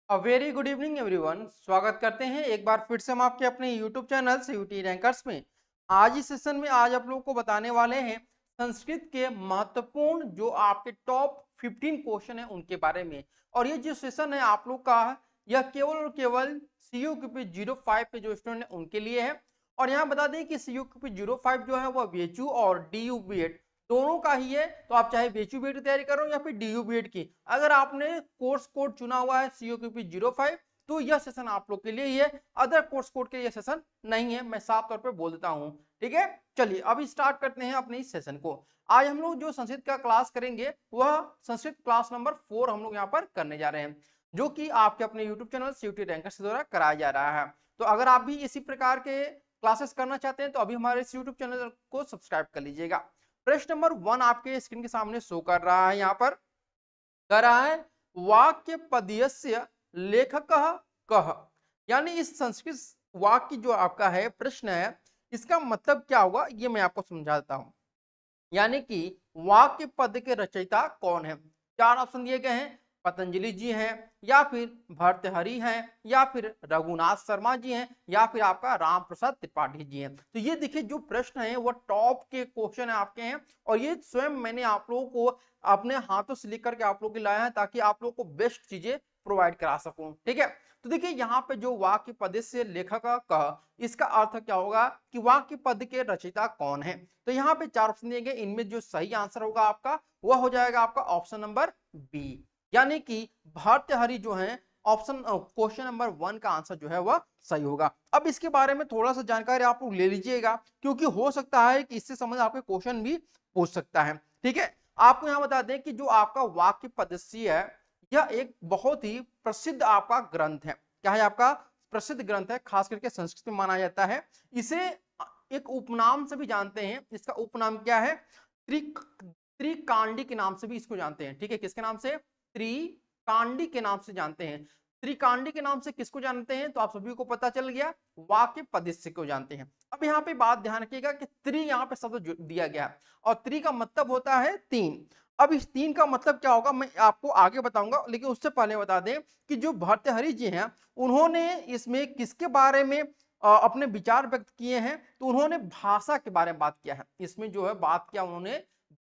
Very good evening everyone. स्वागत करते हैं एक बार फिर से हम आपके अपने यूट्यूब चैनल सीयूटी रैंकर्स में। आज इस सेशन में आज आप लोगों को बताने वाले हैं संस्कृत के महत्वपूर्ण जो आपके टॉप 15 क्वेश्चन है उनके बारे में। और ये जो सेशन है आप लोग का है, यह केवल और केवल CUQP 05 के जो स्टूडेंट है उनके लिए है। और यहाँ बता दें कि CUQP 05 जो है वह BHU और DU BEd दोनों का ही है। तो आप चाहे BHU BEd की तैयारी करो या फिर DU BEd की, अगर आपने कोर्स कोड चुना हुआ है CUQP 05 तो यह सेशन आप लोग के लिए ही है। अदर कोर्स कोड के लिए सेशन नहीं है, मैं साफ तौर पे बोल देता हूं। ठीक है, चलिए अभी स्टार्ट करते हैं अपने इस सेशन को। आज हम लोग जो संस्कृत का क्लास करेंगे वह संस्कृत क्लास नंबर 4 हम लोग यहाँ पर करने जा रहे हैं, जो कि आपके अपने यूट्यूब चैनल सीयूटी रैंकर्स द्वारा कराया जा रहा है। तो अगर आप भी इसी प्रकार के क्लासेस करना चाहते हैं तो अभी हमारे इस यूट्यूब चैनल को सब्सक्राइब कर लीजिएगा। प्रश्न नंबर 1 आपके स्क्रीन के सामने शो कर रहा है, यहाँ पर कह रहा है वाक्य पदयस्य लेखक कह। यानी इस संस्कृत वाक्य जो आपका है प्रश्न है, इसका मतलब क्या होगा ये मैं आपको समझा देता हूं। यानी कि वाक्य पद के रचयिता कौन है। चार ऑप्शन दिए गए हैं, पतंजलि जी हैं, या फिर भर्तृहरि हैं, या फिर रघुनाथ शर्मा जी हैं, या फिर आपका राम प्रसाद त्रिपाठी जी हैं। तो ये देखिए जो प्रश्न है वो टॉप के क्वेश्चन है आपके हैं, और ये स्वयं मैंने आप लोगों को अपने हाथों से लिख करके आप लोगों को लाया है ताकि आप लोगों को बेस्ट चीजें प्रोवाइड करा सकूं। ठीक है, तो देखिए यहाँ पे जो वाक्य पद से लेखक का इसका अर्थ क्या होगा कि वाक्य पद के रचयिता कौन है। तो यहाँ पे चार ऑप्शन दिए गए, इनमें जो सही आंसर होगा आपका वह हो जाएगा आपका ऑप्शन नंबर बी, यानी कि भर्तृहरि जो है ऑप्शन क्वेश्चन नंबर 1 का आंसर जो है वह सही होगा। अब इसके बारे में थोड़ा सा जानकारी आप लोग ले लीजिएगा, क्योंकि हो सकता है कि इससे संबंधित आपके क्वेश्चन भी पूछ सकता है। ठीक है, आपको यहाँ बता दें कि जो आपका वाक्य पदस्य है यह एक बहुत ही प्रसिद्ध आपका ग्रंथ है। क्या है आपका प्रसिद्ध ग्रंथ है, खास करके संस्कृत में माना जाता है। इसे एक उपनाम से भी जानते हैं, इसका उपनाम क्या है, त्रिकांडी के नाम से भी इसको जानते हैं। ठीक है, किसके नाम से, त्रिकांडी के नाम से जानते हैं। त्रिकांडी के नाम से किसको जानते हैं, तो आप सभी को पता चल गया, वाक्य पदस्य को जानते हैं। अब यहाँ पे बात ध्यान रखिएगा कि त्रि यहाँ पे शब्द दिया गया है और त्रि का मतलब होता है 3। अब इस 3 का मतलब क्या होगा मैं आपको आगे बताऊंगा, लेकिन उससे पहले बता दें कि जो भर्तृहरि जी हैं उन्होंने इसमें किसके बारे में अपने विचार व्यक्त किए हैं, तो उन्होंने भाषा के बारे में बात किया है। इसमें जो है बात किया उन्होंने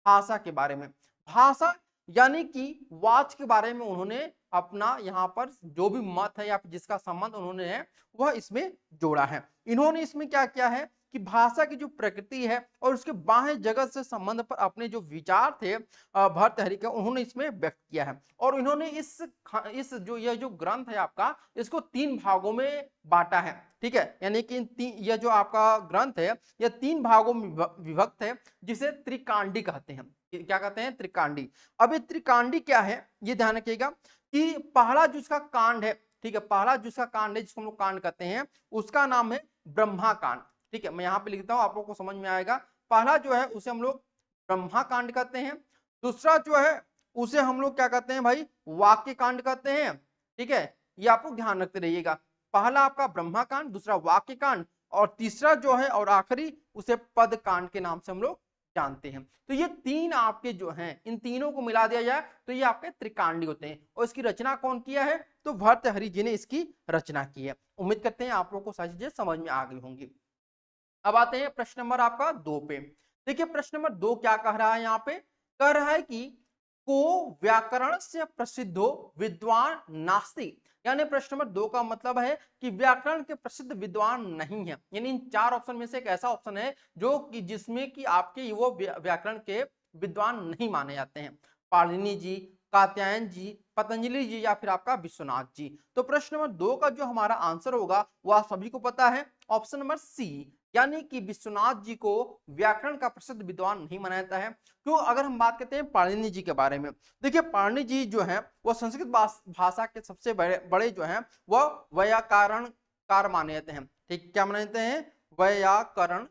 भाषा के बारे में। भाषा यानी कि वाच के बारे में उन्होंने अपना यहाँ पर जो भी मत है या फिर जिसका संबंध उन्होंने है वह इसमें जोड़ा है। इन्होंने इसमें क्या किया है कि भाषा की जो प्रकृति है और उसके बाह्य जगत से संबंध पर अपने जो विचार थे भर्तृहरि के, उन्होंने इसमें व्यक्त किया है। और इन्होंने इस जो यह जो ग्रंथ है आपका इसको 3 भागों में बांटा है। ठीक है, यानी कि यह जो आपका ग्रंथ है यह 3 भागों में विभक्त है, जिसे त्रिकांडी कहते हैं। क्या कहते हैं, त्रिकांडी। अब ये त्रिकांडी क्या है ये ध्यान रखिएगा कि पहला जो इसका कांड है, ठीक है, पहला जो इसका कांड है जिसको हम लोग कांड कहते हैं उसका नाम है ब्रह्मा कांड। ठीक है, मैं यहाँ पे लिखता हूँ आप लोगों को समझ में आएगा। पहला जो है उसे हम लोग ब्रह्मा कांड कहते हैं। दूसरा जो है उसे हम लोग क्या कहते हैं भाई, वाक्य कांड कहते हैं। ठीक है, ये आप लोग ध्यान रखते रहिएगा। पहला आपका ब्रह्मा कांड, दूसरा वाक्य कांड, और तीसरा जो है और आखिरी उसे पद कांड के नाम से हम लोग जानते हैं। तो ये 3 आपके जो हैं, इन तीनों को मिला दिया जाए तो ये आपके त्रिकांडी होते हैं। और इसकी रचना कौन किया है, तो भर्तृहरि जी ने इसकी रचना की है। उम्मीद करते हैं आप लोगों को सारी चीजें समझ में आ गई होंगी। अब आते हैं प्रश्न नंबर आपका 2 पे। देखिए प्रश्न नंबर 2 क्या कह रहा है, यहाँ पे कह रहा है कि को व्याकरण से प्रसिद्धो विद्वान नास्ति। यानी प्रश्न नंबर 2 का मतलब है कि व्याकरण के प्रसिद्ध विद्वान नहीं है। यानी इन 4 ऑप्शन में से एक ऐसा ऑप्शन है जो कि जिसमें कि आपके वो व्याकरण के विद्वान नहीं माने जाते हैं। पाणिनि जी, कात्यायन जी, पतंजलि जी, या फिर आपका विश्वनाथ जी। तो प्रश्न नंबर 2 का जो हमारा आंसर होगा वह सभी को पता है, ऑप्शन नंबर सी, यानी कि विश्वनाथ जी को व्याकरण का प्रसिद्ध विद्वान नहीं माना जाता है। क्यों, अगर हम बात करते हैं पाणिनि जी के बारे में, देखिए पाणिनि जी जो है वो संस्कृत भाषा के सबसे बड़े जो है वह व्याकरणकार माने जाते हैं। ठीक, क्या माने जाते हैं, व्याकरण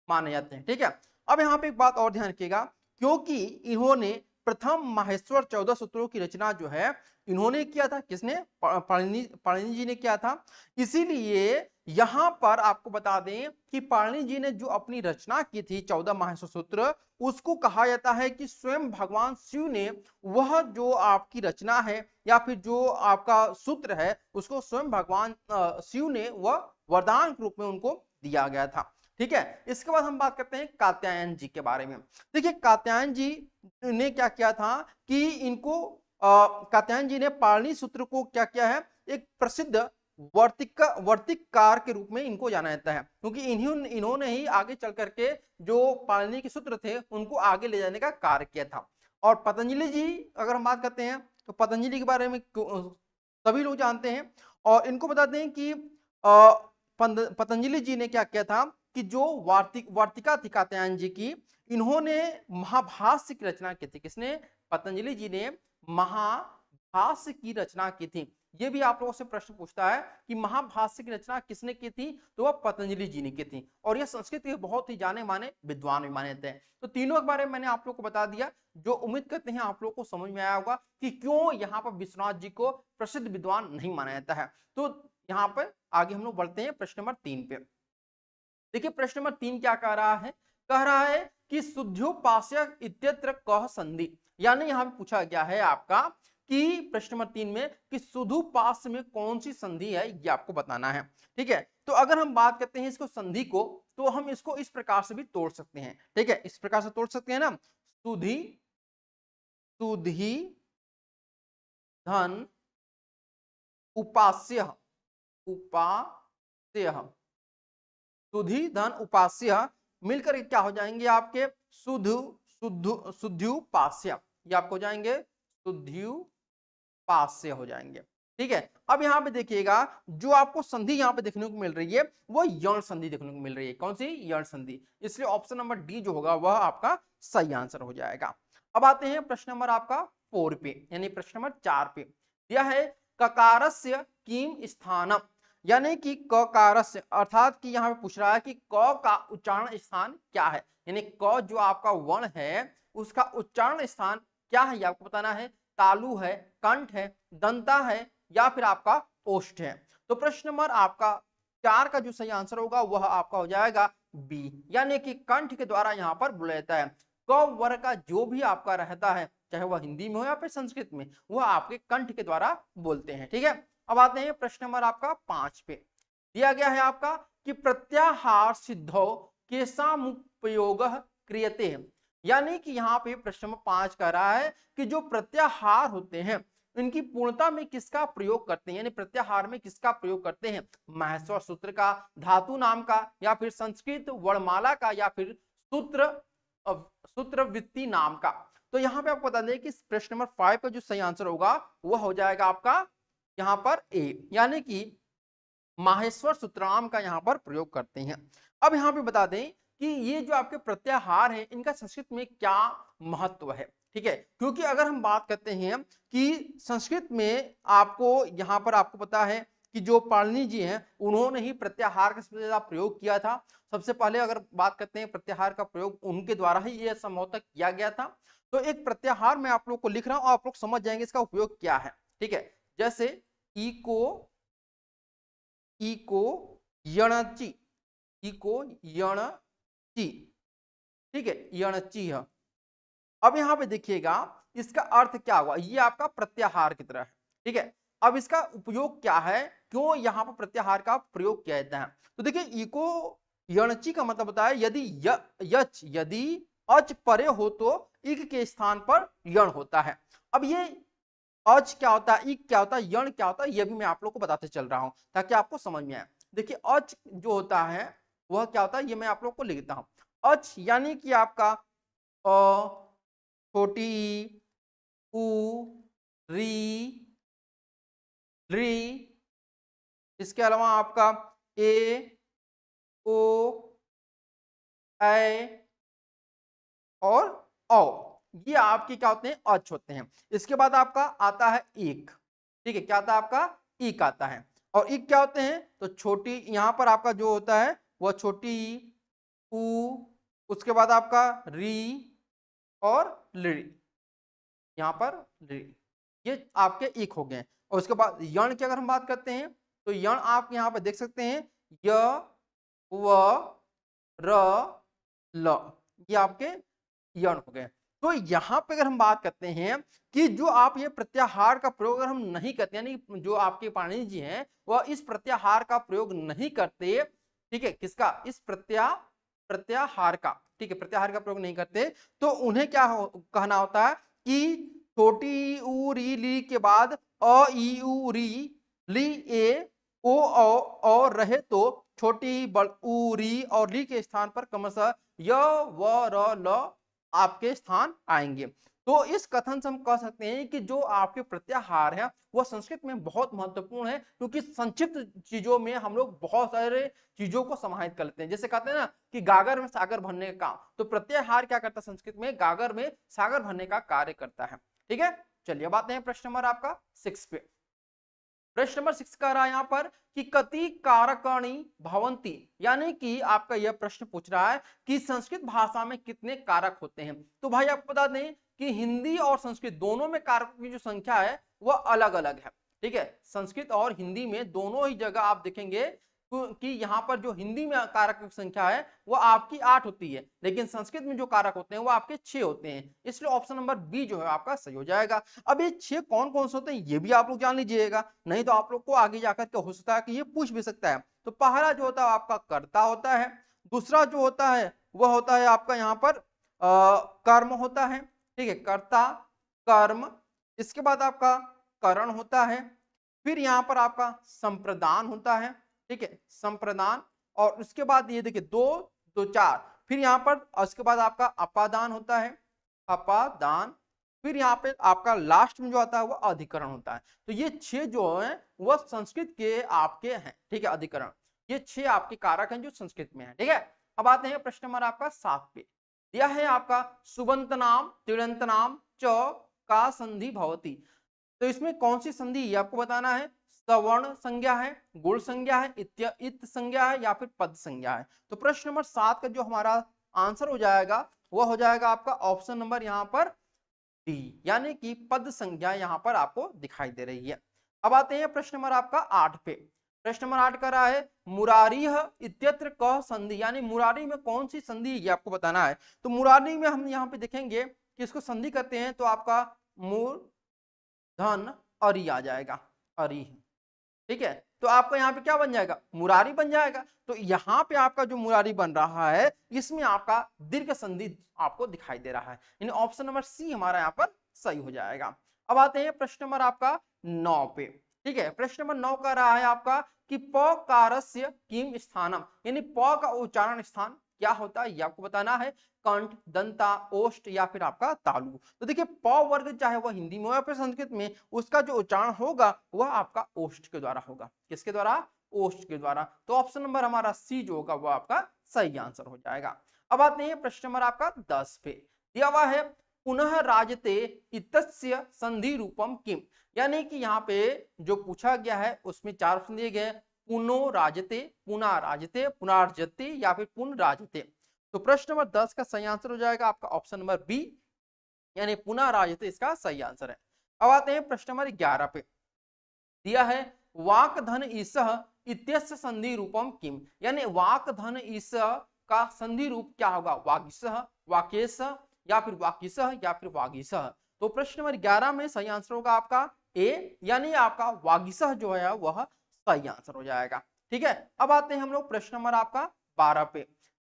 माने जाते हैं। ठीक है, अब यहाँ पे एक बात और ध्यान रखिएगा, क्योंकि इन्होंने प्रथम माहेश्वर 14 सूत्रों की रचना जो है इन्होंने किया था, किसने, पाणिनि जी ने किया था। इसीलिए यहां पर आपको बता दें कि पाणिनि जी ने जो अपनी रचना की थी 14 माहेश्वर सूत्र, उसको कहा जाता है कि स्वयं भगवान शिव ने वह जो आपकी रचना है या फिर जो आपका सूत्र है उसको स्वयं भगवान शिव ने वह वरदान के रूप में उनको दिया गया था। ठीक है, इसके बाद हम बात करते हैं कात्यायन जी के बारे में। देखिए कात्यायन जी ने क्या किया था कि इनको कात्यायन जी ने पाणिनि सूत्र को क्या किया है, एक प्रसिद्ध वर्तिककार के रूप में इनको जाना जाता है, क्योंकि इन्होंने ही आगे चल करके जो पाणिनि के सूत्र थे उनको आगे ले जाने का कार्य किया था। और पतंजलि जी अगर हम बात करते हैं तो पतंजलि के बारे में सभी लोग जानते हैं। और इनको बताते हैं कि पतंजलि जी ने क्या किया था कि जो वार्तिका थी कात्यायन जी की, इन्होंने महाभाष्य की रचना की थी। किसने? पतंजलि जी ने महाभाष्य की रचना की थी। ये भी आप लोगों से प्रश्न पूछता है कि महाभाष्य की रचना किसने की थी, तो वह पतंजलि जी ने की थी। और यह संस्कृत के बहुत ही जाने माने विद्वान भी माने जाते हैं। तो तीनों के बारे में मैंने आप लोग को बता दिया, जो उम्मीद करते हैं आप लोग को समझ में आया होगा कि क्यों यहाँ पर विश्वनाथ जी को प्रसिद्ध विद्वान नहीं माना जाता है। तो यहाँ पर आगे हम लोग बढ़ते हैं प्रश्न नंबर 3 पे। देखिए प्रश्न नंबर 3 क्या कह रहा है, कह रहा है कि शुद्ध्योपास्य इत्यत्र कह संधि। यानी यहां पे पूछा गया है आपका कि प्रश्न नंबर 3 में कि शुद्धोपास्य में कौन सी संधि है, ये आपको बताना है। ठीक है, तो अगर हम बात करते हैं इसको संधि को, तो हम इसको इस प्रकार से भी तोड़ सकते हैं। ठीक है, इस प्रकार से तोड़ सकते हैं ना, सुधि सुधि धन उपास्य उपास्य सुधि धन उपास्य मिलकर क्या हो जाएंगे आपके शुद्ध्युपास्य, ये आपको हो जाएंगे शुद्ध्युपास्य हो जाएंगे। ठीक है, अब यहाँ पे देखिएगा जो आपको संधि यहाँ पे देखने को मिल रही है वो यण संधि देखने को मिल रही है। कौन सी? यण संधि। इसलिए ऑप्शन नंबर डी जो होगा वह आपका सही आंसर हो जाएगा। अब आते हैं प्रश्न नंबर आपका 4 पे, यानी प्रश्न नंबर 4 पे दिया है ककारस्य किम स्थानम, यानी कि ककारस्य अर्थात कि यहाँ पे पूछ रहा है कि क का उच्चारण स्थान क्या है, यानी क जो आपका वर्ण है उसका उच्चारण स्थान क्या है, ये आपको बताना है। तालु है, कंठ है, दंता है या फिर आपका ओष्ठ है। तो प्रश्न नंबर आपका 4 का जो सही आंसर होगा वह आपका हो जाएगा बी, यानी कि कंठ के द्वारा यहाँ पर बोला जाता है। क वर्ग का जो भी आपका रहता है, चाहे वह हिंदी में हो या फिर संस्कृत में, वह आपके कंठ के द्वारा बोलते हैं। ठीक है, अब आते हैं प्रश्न नंबर आपका 5 पे। दिया गया है आपका कि प्रत्याहार सिद्धो केसामुपयोग क्रियते, यानी कि यहाँ पे प्रश्न नंबर 5 कह रहा है कि जो प्रत्याहार होते हैं इनकी पूर्णता में किसका प्रयोग करते हैं, यानी प्रत्याहार में किसका प्रयोग करते हैं? माहेश्वर सूत्र का, धातु नाम का, या फिर संस्कृत वर्णमाला का, या फिर सूत्रवृत्ति नाम का। तो यहाँ पे आपको बता दें कि प्रश्न नंबर 5 का जो सही आंसर होगा वह हो जाएगा आपका यहाँ पर ए, यानी कि माहेश्वर सूत्रनाम का यहाँ पर प्रयोग करते हैं। अब यहाँ पे बता दें कि ये जो आपके प्रत्याहार है इनका संस्कृत में क्या महत्व है। ठीक है, क्योंकि अगर हम बात करते हैं कि संस्कृत में आपको यहाँ पर आपको पता है कि जो पाणिनि जी हैं उन्होंने ही प्रत्याहार का सबसे ज्यादा प्रयोग किया था। सबसे पहले अगर बात करते हैं प्रत्याहार का प्रयोग उनके द्वारा ही यह संभवतः किया गया था। तो एक प्रत्याहार मैं आप लोग को लिख रहा हूं, आप लोग समझ जाएंगे इसका उपयोग क्या है। ठीक है, जैसे इको यणचि, इको यणचि, ठीक है, यणचि है। अब यहां पे देखिएगा इसका अर्थ क्या हुआ, ये आपका प्रत्याहार की तरह है। ठीक है, अब इसका उपयोग क्या है, क्यों यहाँ पर प्रत्याहार का प्रयोग किया जाता है? तो देखिए इको यणचि का मतलब होता है यदि यच यदि अच परे हो तो इक के स्थान पर यण होता है। अब ये अच क्या होता है, इक क्या होता है, यण क्या होता है, ये भी मैं आप लोग को बताते चल रहा हूं ताकि आपको समझ में आए। देखिए अच जो होता है वह क्या होता है, ये मैं आप लोग को लिखता हूं। अच यानी कि आपका अ, छोटी उ, री, री, इसके अलावा आपका ए, ओ, ऐ और औ, ये आपके क्या होते हैं, अच होते हैं। इसके बाद आपका आता है एक। ठीक है, क्या आता है आपका, इक आता है। और इक क्या होते हैं, तो छोटी, यहां पर आपका जो होता है वह छोटी उ, उसके बाद आपका री और ली, यहाँ पर ली, ये आपके इक हो गए। और उसके बाद यण की अगर हम बात करते हैं तो यण आप यहाँ पर देख सकते हैं य व र ल, ये आपके यण हो गए। तो यहाँ पे अगर हम बात करते हैं कि जो आप ये प्रत्याहार का प्रयोग अगर हम नहीं करते, यानी जो आपके पाणिनि जी हैं वह इस प्रत्याहार का प्रयोग नहीं करते, ठीक है, किसका, इस प्रत्याहार का, ठीक है, प्रत्याहार का प्रयोग नहीं करते, तो उन्हें क्या कहना होता है कि छोटी ऊ री ली के बाद अ ई उ री ली ए ओ और रहे तो छोटी बड़ ऊ री और ली के स्थान पर क्रमशः य व र ल आपके स्थान आएंगे। तो इस कथन से हम कह सकते हैं कि जो आपके प्रत्याहार है वह संस्कृत में बहुत महत्वपूर्ण है, क्योंकि संक्षिप्त चीजों में हम लोग बहुत सारे चीजों को समाहित कर लेते हैं। जैसे कहते हैं ना कि गागर में सागर भरने का काम, तो प्रत्याहार क्या करता है संस्कृत में, गागर में सागर भरने का कार्य करता है। ठीक है, चलिए बात है प्रश्न नंबर आपका 6 पे। प्रश्न नंबर 6 कह रहा है यहाँ पर कि कति कारकाणि भवंती, यानी कि आपका यह प्रश्न पूछ रहा है कि संस्कृत भाषा में कितने कारक होते हैं। तो भाई आपको बता दें कि हिंदी और संस्कृत दोनों में कारकों की जो संख्या है वह अलग अलग है। ठीक है, संस्कृत और हिंदी में दोनों ही जगह आप देखेंगे कि यहाँ पर जो हिंदी में कारक की संख्या है वो आपकी 8 होती है, लेकिन संस्कृत में जो कारक होते हैं वो आपके 6 होते हैं। इसलिए ऑप्शन नंबर बी जो है आपका सही हो जाएगा। अब ये 6 कौन कौन से होते हैं ये भी आप लोग जान लीजिएगा, नहीं तो आप लोग को आगे जाकर के हो सकता है कि ये पूछ भी सकता है। तो पहला जो होता है आपका कर्ता होता है, दूसरा जो होता है वह होता है आपका यहाँ पर कर्म होता है। ठीक है, कर्ता कर्म, इसके बाद आपका करण होता है, फिर यहाँ पर आपका संप्रदान होता है। ठीक है, संप्रदान, और उसके बाद ये देखिए 2 2 4, फिर यहाँ पर उसके बाद आपका अपादान होता है, अपादान, फिर यहाँ पे आपका लास्ट में जो आता है वो अधिकरण होता है। तो ये 6 जो है वह संस्कृत के आपके हैं। ठीक है, अधिकरण, ये 6 आपके कारक हैं जो संस्कृत में है। ठीक है, अब आते हैं प्रश्न नंबर आपका 7 पे। यह है आपका सुबंत नाम तिड़ंत नाम च का संधि भवती। तो इसमें कौन सी संधि ये आपको बताना है, सवर्ण संज्ञा है, गुण संज्ञा है, इत संज्ञा है, या फिर पद संज्ञा है। तो प्रश्न नंबर 7 का जो हमारा आंसर हो जाएगा वह हो जाएगा आपका ऑप्शन नंबर यहाँ पर डी, यानी कि पद संज्ञा यहाँ पर आपको दिखाई दे रही है। अब आते हैं प्रश्न नंबर आपका 8 पे। प्रश्न नंबर 8 का रहा है मुरारीह इत्यत्र क संधि, यानी मुरारी में कौन सी संधि ये आपको बताना है। तो मुरारी में हम यहाँ पे देखेंगे कि इसको संधि करते हैं तो आपका मूर धन अरी आ जाएगा, अरी। ठीक है, तो आपका यहाँ पे क्या बन जाएगा, मुरारी बन जाएगा। तो यहाँ पे आपका जो मुरारी बन रहा है इसमें आपका दीर्घ संधि आपको दिखाई दे रहा है, यानी ऑप्शन नंबर सी हमारा यहाँ पर सही हो जाएगा। अब आते हैं प्रश्न नंबर आपका 9 पे। ठीक है, प्रश्न नंबर 9 का रहा है आपका कि पकारस्य किम स्थानम, यानी प का उच्चारण स्थान क्या होता है ये आपको बताना है, कंठ, दंता, ओष्ठ, या फिर आपका तालु। तो देखिए प वर्ग चाहे वह हिंदी में या फिर संस्कृत में, उसका जो उच्चारण होगा वह आपका ओष्ठ के द्वारा होगा। किसके द्वारा, ओष्ठ के द्वारा। तो ऑप्शन नंबर हमारा सी जो होगा वह आपका सही आंसर हो जाएगा। अब आते हैं प्रश्न नंबर आपका 10 पे। दिया हुआ है पुनः राजते इतस्य संधि रूपम किम, यानी कि यहाँ पे जो पूछा गया है उसमें 4 ऑप्शन दिए गए हैं, पुनो राजते, पुना राजते, पुनार्जते, या फिर पुन राजते। तो प्रश्न नंबर 10 का सही आंसर हो जाएगा आपका ऑप्शन नंबर बी, यानी पुनः राजते इसका सही आंसर है। अब आते हैं प्रश्न नंबर 11 पे। दिया है वाक धन ईसह इत्यस्य संधि रूपम किम, यानी वाक धन ईसह का संधि रूप क्या होगा, वागीसह, वाकेसह, या फिर वाकीसह, या फिर वागीसह। तो प्रश्न नंबर 11 में सही आंसर होगा आपका ए, यानी आपका वागीसह जो है वह सही आंसर हो जाएगा। ठीक है, अब आते हैं हम लोग प्रश्न नंबर आपका 12 पे।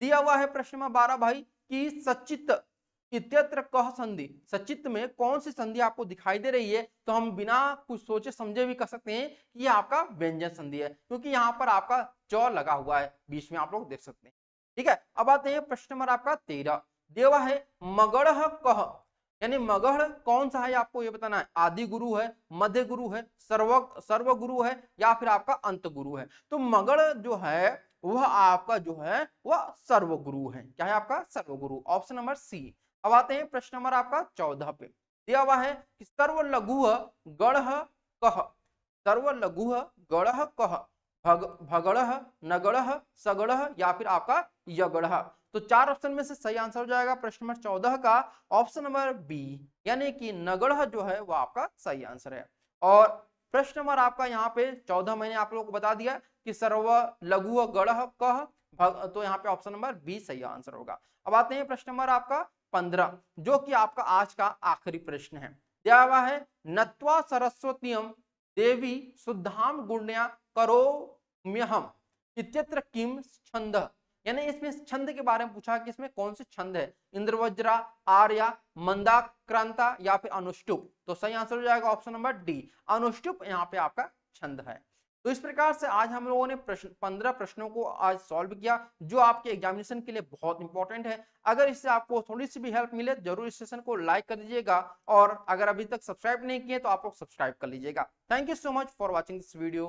दिया हुआ है प्रश्न नंबर 12 भाई कि सचित इत्यत्र कह संधि, सचित में कौन सी संधि आपको दिखाई दे रही है। तो हम बिना कुछ सोचे समझे भी कह सकते हैं कि ये आपका व्यंजन संधि है, क्योंकि यहाँ पर आपका च लगा हुआ है बीच में, आप लोग देख सकते हैं। ठीक है, अब आते हैं प्रश्न नंबर आपका 13। देवा है मगढ़ कह, यानी मगढ़ कौन सा है आपको ये बताना है, आदि गुरु है, मध्य गुरु है, सर्व गुरु है, या फिर आपका अंत गुरु है। तो मगढ़ जो है वह आपका जो है वह सर्व गुरु है। क्या है आपका, सर्व गुरु, ऑप्शन नंबर सी। अब आते हैं प्रश्न नंबर आपका 14 पे। दिया हुआ है कि सर्व लघु गढ़ कह, सर्व लघु गढ़ कह, भगढ़, नगढ़, सगढ़, या फिर आपका यगढ़। तो 4 ऑप्शन में से सही आंसर हो जाएगा प्रश्न नंबर 14 का ऑप्शन नंबर बी, यानी कि नगढ़ जो है वो आपका सही आंसर है। और प्रश्न नंबर आपका यहाँ पे 14 मैंने आप लोगों को बता दिया कि सर्व लघु गढ़ कह, तो यहाँ पे ऑप्शन नंबर बी सही आंसर होगा। अब आते हैं प्रश्न नंबर आपका 15, जो कि आपका आज का आखिरी प्रश्न है। दिया हुआ है नत्वा सरस्वतीयम देवी शुद्धाम गुण्या करोम्यहम इत्यत्र किम छंद, यानी इसमें छंद के बारे में पूछा कि इसमें कौन से छंद है, इंद्रवज्रा, आर्या, मंदाक्रांता या फिर अनुष्टुप। तो सही आंसर हो जाएगा ऑप्शन नंबर डी, अनुष्टुप यहाँ पे आपका छंद है। तो इस प्रकार से आज हम लोगों ने 15 प्रश्नों को आज सॉल्व किया, जो आपके एग्जामिनेशन के लिए बहुत इंपॉर्टेंट है। अगर इससे आपको थोड़ी सी भी हेल्प मिले जरूर इस सेशन को लाइक कर दीजिएगा, और अगर अभी तक सब्सक्राइब नहीं किए तो आप लोग सब्सक्राइब कर लीजिएगा। Thank you so much for watching this video.